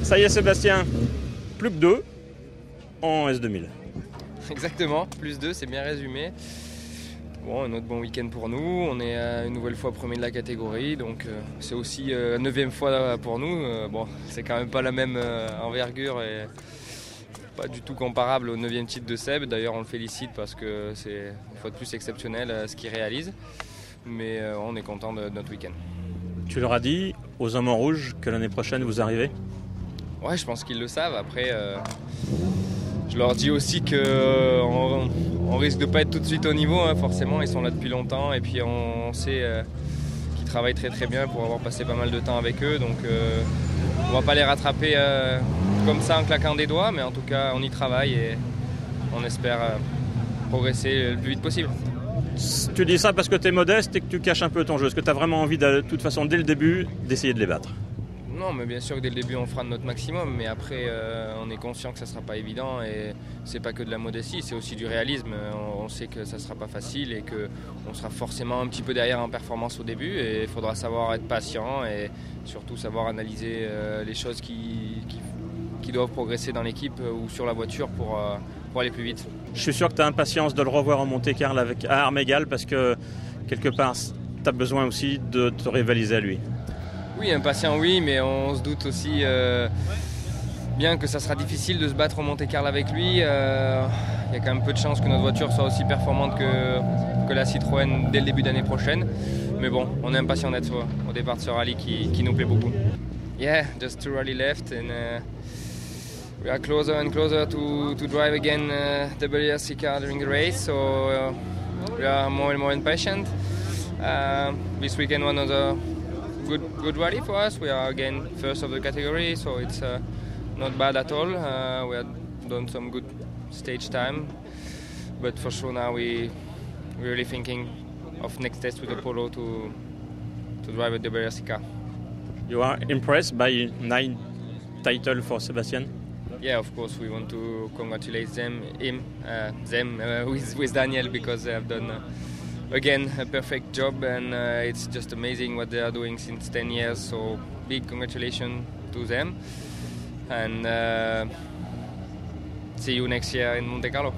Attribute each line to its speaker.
Speaker 1: Ça y est Sébastien, plus que 2 en S2000.
Speaker 2: Exactement, plus 2, c'est bien résumé. Bon, un autre bon week-end pour nous, on est une nouvelle fois premier de la catégorie, donc c'est aussi 9e fois pour nous. Bon, c'est quand même pas la même envergure et pas du tout comparable au 9e titre de Seb. D'ailleurs, on le félicite parce que c'est une fois de plus exceptionnel ce qu'il réalise. Mais on est content de notre week-end.
Speaker 1: Tu leur as dit aux Hommes en Rouge que l'année prochaine vous arrivez ?
Speaker 2: Ouais, je pense qu'ils le savent. Après, je leur dis aussi qu'on risque de ne pas être tout de suite au niveau. Hein, forcément, ils sont là depuis longtemps et puis on sait qu'ils travaillent très très bien pour avoir passé pas mal de temps avec eux. Donc on ne va pas les rattraper comme ça en claquant des doigts, mais en tout cas, on y travaille et on espère progresser le plus vite possible.
Speaker 1: Tu dis ça parce que tu es modeste et que tu caches un peu ton jeu. Est-ce que tu as vraiment envie, de toute façon, dès le début, d'essayer de les battre ?
Speaker 2: Non, mais bien sûr que dès le début, on fera de notre maximum. Mais après, on est conscient que ça ne sera pas évident. Et c'est pas que de la modestie, c'est aussi du réalisme. On sait que ça ne sera pas facile et qu'on sera forcément un petit peu derrière en performance au début. Et il faudra savoir être patient et surtout savoir analyser les choses qui doivent progresser dans l'équipe ou sur la voiture pour aller plus vite.
Speaker 1: Je suis sûr que tu as impatience de le revoir en Monte-Carlo à armes égales parce que quelque part, tu as besoin aussi de te rivaliser à lui.
Speaker 2: Oui, impatient, oui, mais on se doute aussi bien que ça sera difficile de se battre au Monte-Carlo avec lui. Il y a quand même peu de chances que notre voiture soit aussi performante que la Citroën dès le début d'année prochaine. Mais bon, on est impatient d'être au départ de ce rallye qui nous plaît beaucoup. Yeah, just 2 rally left and we are closer and closer to drive again the WRC car during the race, so we are more and more impatient. This weekend one of the good rally for us. We are again first of the category, so it's not bad at all. We have done some good stage time, but for sure now we're really thinking of next test with the Polo to drive a WRC car.
Speaker 1: You are impressed by 9 titles for Sebastian?
Speaker 2: Yeah, of course, we want to congratulate them with Daniel because they have done again a perfect job and it's just amazing what they are doing since 10 years. So big congratulations to them and see you next year in Monte Carlo.